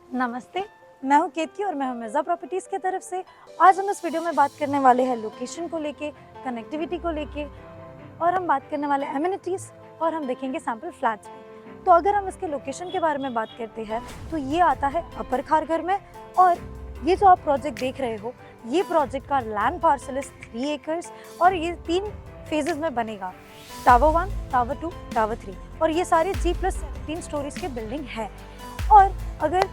नमस्ते, मैं हूँ केतकी और मैं हूँ मिर्ज़ा प्रॉपर्टीज़ की तरफ से। आज हम इस वीडियो में बात करने वाले हैं लोकेशन को लेके, कनेक्टिविटी को लेके और हम बात करने वाले एमिनिटीज़ और हम देखेंगे सैम्पल फ्लैट्स भी। तो अगर हम इसके लोकेशन के बारे में बात करते हैं तो ये आता है अपर खारघर में और ये जो आप प्रोजेक्ट देख रहे हो, ये प्रोजेक्ट का लैंड पार्सल इज 3 एकर्स और ये 3 फेजेस में बनेगा। टावर 1, टावर 2, टावर 3 और ये सारे G+17 स्टोरीज के बिल्डिंग है। और अगर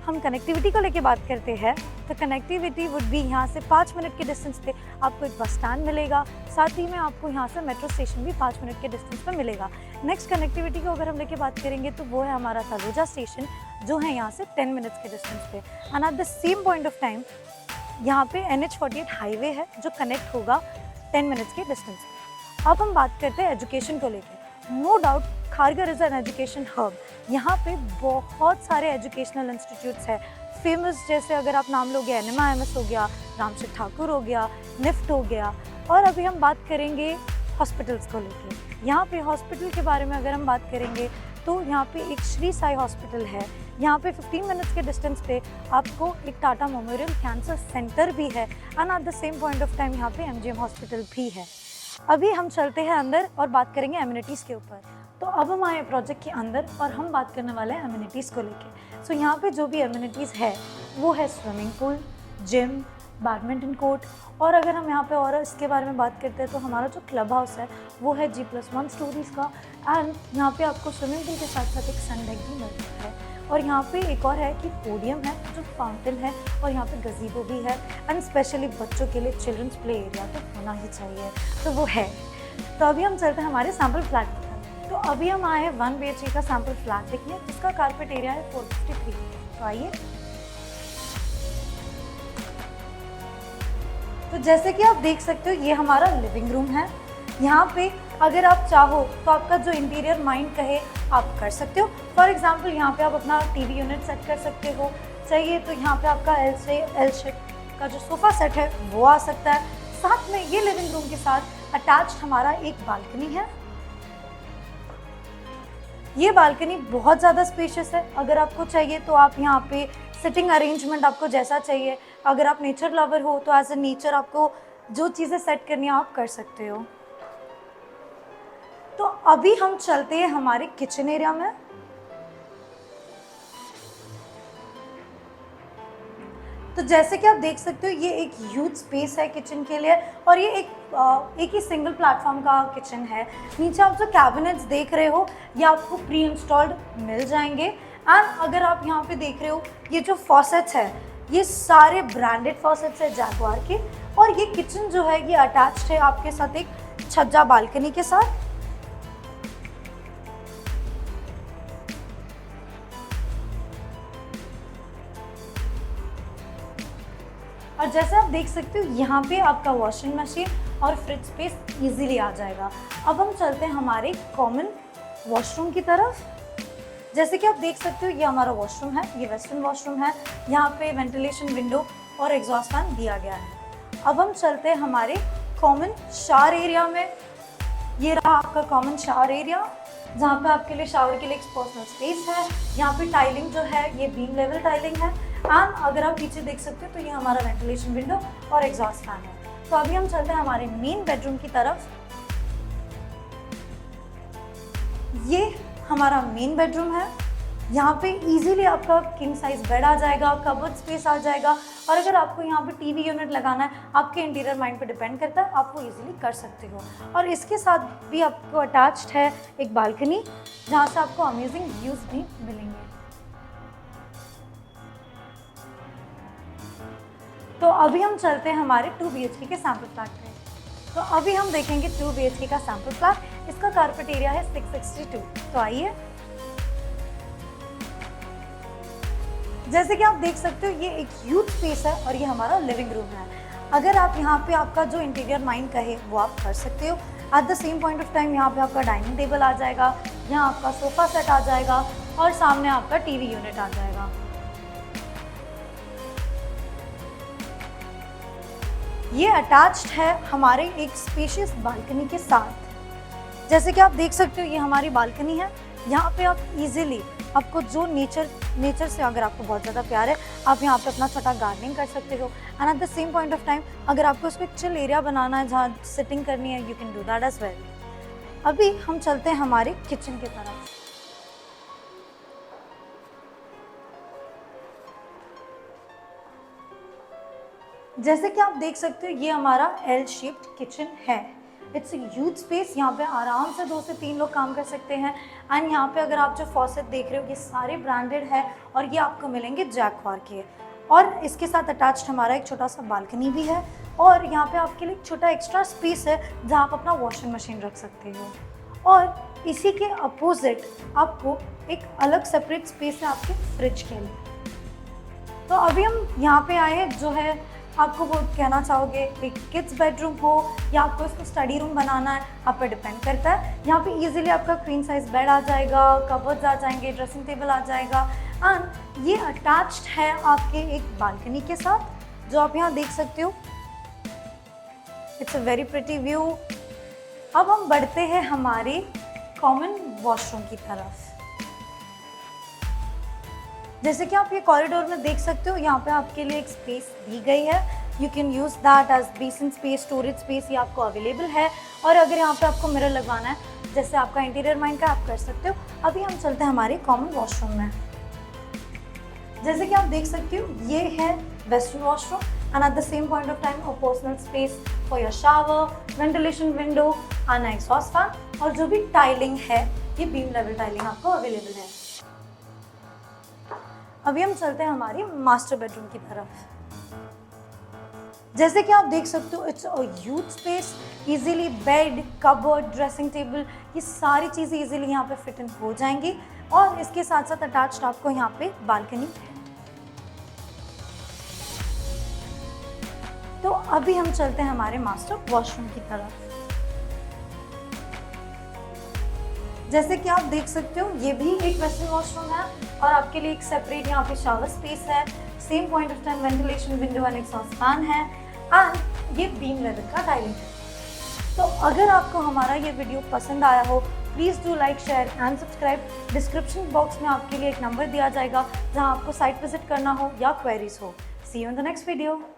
हम कनेक्टिविटी को लेके बात करते हैं तो कनेक्टिविटी वुड बी यहाँ से 5 मिनट के डिस्टेंस पे आपको एक बस स्टैंड मिलेगा, साथ ही में आपको यहाँ से मेट्रो स्टेशन भी 5 मिनट के डिस्टेंस पे मिलेगा। नेक्स्ट कनेक्टिविटी को अगर हम लेके बात करेंगे तो वो है हमारा तलोजा स्टेशन जो है यहाँ से 10 मिनट्स के डिस्टेंस पे। And at the same point of time यहाँ पे NH48 हाईवे है जो कनेक्ट होगा 10 मिनट्स के डिस्टेंस पे। अब हम बात करते हैं एजुकेशन को लेकर। No doubt Kharghar is an education hub. यहाँ पे बहुत सारे एजुकेशनल इंस्टीट्यूट्स हैं फेमस, जैसे अगर आप नाम लोगे NMIMS हो गया, रामशेठ ठाकुर हो गया, निफ्ट हो गया। और अभी हम बात करेंगे हॉस्पिटल्स को लेके। यहाँ पे हॉस्पिटल के बारे में अगर हम बात करेंगे तो यहाँ पे एक श्री साई हॉस्पिटल है। यहाँ पे 15 मिनट्स के डिस्टेंस पे आपको एक टाटा मेमोरियल कैंसर सेंटर भी है and at the same point of time यहाँ पे MGM हॉस्पिटल भी है। अभी हम चलते हैं अंदर और बात करेंगे एमिनिटीज़ के ऊपर। तो अब हम आए प्रोजेक्ट के अंदर और हम बात करने वाले हैं एमिनिटीज़ को लेके। सो यहाँ पे जो भी एमिनिटीज़ है वो है swimming pool, gym, badminton court और अगर हम यहाँ पे और इसके बारे में बात करते हैं तो हमारा जो क्लब हाउस है वो है G+1 स्टोरीज़ का। एंड यहाँ पे आपको स्विमिंग पूल के साथ साथ एक सन डेक भी मिलता है। और यहाँ पे एक और है कि पोडियम है जो फाउंटेन है और यहाँ पे गज़ीबो भी है एंड स्पेशली बच्चों के लिए चिल्ड्रंस प्ले एरिया तो होना ही चाहिए, तो वो है। तो अभी हम चलते हैं हमारे सैम्पल फ्लैट पर। तो अभी हम आए हैं 1 BHK का सैम्पल फ्लैट देखने, जिसका कारपेट एरिया है 453। तो आइए। तो जैसे कि आप देख सकते हो ये हमारा लिविंग रूम है। यहाँ पे अगर आप चाहो तो आपका जो इंटीरियर माइंड कहे आप कर सकते हो। फॉर एग्जांपल यहाँ पे आप अपना टीवी यूनिट सेट कर सकते हो, चाहिए तो यहाँ पे आपका L शेप का जो सोफ़ा सेट है वो आ सकता है। साथ में ये लिविंग रूम के साथ अटैच्ड हमारा एक बालकनी है। ये बालकनी बहुत ज़्यादा स्पेशियस है। अगर आपको चाहिए तो आप यहाँ पे सिटिंग अरेंजमेंट आपको जैसा चाहिए, अगर आप नेचर लवर हो तो एज ए नेचर आपको जो चीज़ें सेट करनी है आप कर सकते हो। तो अभी हम चलते हैं हमारे किचन एरिया में। तो जैसे कि आप देख सकते हो ये एक ह्यूज स्पेस है किचन के लिए और ये एक ही सिंगल प्लेटफॉर्म का किचन है। नीचे आप जो कैबिनेट्स देख रहे हो ये आपको प्री इंस्टॉल्ड मिल जाएंगे। एंड अगर आप यहाँ पे देख रहे हो ये जो फॉसेट्स है ये सारे ब्रांडेड फॉसेट्स है जैगुआर के। और ये किचन जो है ये अटैच्ड है आपके साथ एक छज्जा बालकनी के साथ। और जैसे आप देख सकते हो यहाँ पे आपका वॉशिंग मशीन और फ्रिज स्पेस इजीली आ जाएगा। अब हम चलते हैं हमारे कॉमन वॉशरूम की तरफ। जैसे कि आप देख सकते हो ये हमारा वॉशरूम है, ये वेस्टर्न वॉशरूम है। यहाँ पे वेंटिलेशन विंडो और एग्जॉस्ट फैन दिया गया है। अब हम चलते हैं हमारे कॉमन शावर एरिया में। ये रहा आपका कॉमन शावर एरिया जहाँ पे आपके लिए शावर के लिए एक पर्सनल स्पेस है। यहाँ पे टाइलिंग जो है ये बीम लेवल टाइलिंग है। एंड अगर आप पीछे देख सकते हो तो ये हमारा वेंटिलेशन विंडो और एग्जॉस्ट फैन है। तो अभी हम चलते हैं हमारे मेन बेडरूम की तरफ। ये हमारा मेन बेडरूम है। यहाँ पे इजीली आपका किंग साइज बेड आ जाएगा, कबर्ड स्पेस आ जाएगा। और अगर आपको यहाँ पे टीवी यूनिट लगाना है, आपके इंटीरियर माइंड पे डिपेंड करता है, आप वो इजीली कर सकते हो। और इसके साथ भी आपको अटैच्ड है एक बालकनी जहाँ से आपको अमेजिंग व्यूज भी मिलेंगे। तो अभी हम चलते हैं हमारे 2 BHK के सैम्पल फ्लैट पे। तो अभी हम देखेंगे 2 BHK का सैम्पल फ्लैट। इसका कारपेट एरिया है 662। तो आइए। जैसे कि आप देख सकते हो ये एक ह्यूज स्पेस है और ये हमारा लिविंग रूम है। अगर आप यहाँ पे आपका जो इंटीरियर माइंड कहे वो आप कर सकते हो। At the same point of time यहाँ पे आपका डाइनिंग टेबल आ जाएगा, यहाँ आपका सोफ़ा सेट आ जाएगा और सामने आपका टीवी यूनिट आ जाएगा। ये अटैच्ड है हमारे एक स्पेशियस बालकनी के साथ। जैसे कि आप देख सकते हो ये हमारी बालकनी है। यहाँ पे आप इजीली आपको जो नेचर से अगर आपको बहुत ज़्यादा प्यार है, आप यहाँ पे अपना छोटा गार्डनिंग कर सकते हो। And at the same point of time अगर आपको इसको एक चिल एरिया बनाना है जहाँ सिटिंग करनी है, you can do that as well. अभी हम चलते हैं हमारे किचन की तरफ। जैसे कि आप देख सकते हो ये हमारा एल शेप्ड किचन है। इट्स ह्यूज स्पेस, यहाँ पे आराम से 2 से 3 लोग काम कर सकते हैं। एंड यहाँ पे अगर आप जो फॉसेट देख रहे हो ये सारे ब्रांडेड है और ये आपको मिलेंगे जैक्वार के। और इसके साथ अटैच्ड हमारा एक छोटा सा बालकनी भी है और यहाँ पे आपके लिए एक छोटा एक्स्ट्रा स्पेस है जहाँ आप अपना वॉशिंग मशीन रख सकते हो। और इसी के अपोजिट आपको एक अलग सेपरेट स्पेस है आपके फ्रिज के लिए। तो अभी हम यहाँ पे आए हैं, जो है आपको वो कहना चाहोगे एक किड्स बेडरूम हो या आपको इसको स्टडी रूम बनाना है, आप पे डिपेंड करता है। यहाँ पे इजीली आपका क्वीन साइज बेड आ जाएगा, कबर्ड्स आ जाएंगे, ड्रेसिंग टेबल आ जाएगा। एंड ये अटैच्ड है आपके एक बालकनी के साथ जो आप यहाँ देख सकते हो। It's a very pretty view. अब हम बढ़ते हैं हमारे कॉमन वॉशरूम की तरफ। जैसे कि आप ये कॉरिडोर में देख सकते हो, यहाँ पे आपके लिए एक स्पेस दी गई है। You can use that as basin space, storage space, ये आपको अवेलेबल है। और अगर यहाँ पे आपको मिरर लगवाना है, जैसे आपका इंटीरियर माइंड का, आप कर सकते हो। अभी हम चलते हैं हमारे कॉमन वॉशरूम में। जैसे कि आप देख सकते हो ये है western washroom and at the same point of time a personal space for your shower, ventilation window and exhaust fan. और जो भी टाइलिंग है ये बीम लेवल टाइलिंग आपको अवेलेबल है। अभी हम चलते हैं हमारी मास्टर बेडरूम की तरफ। जैसे कि आप देख सकते हो it's a huge space, easily bed, cupboard, dressing table, ये सारी चीज़ें इजीली यहाँ पे फिट इन हो जाएंगी। और इसके साथ साथ अटैच्ड आपको यहाँ पे बालकनी है। तो अभी हम चलते हैं हमारे मास्टर वॉशरूम की तरफ। जैसे कि आप देख सकते हो ये भी एक वेस्टर्न वॉशरूम है और आपके लिए एक सेपरेट यहाँ पे शावर स्पेस है। Same point of time ventilation window and exhaust fan है एंड ये बीम लेवल का टाइलिंग है। तो अगर आपको हमारा ये वीडियो पसंद आया हो, please do like, share and subscribe. Description box में आपके लिए एक नंबर दिया जाएगा जहाँ आपको साइट विजिट करना हो या क्वेरीज हो। See you in the next video.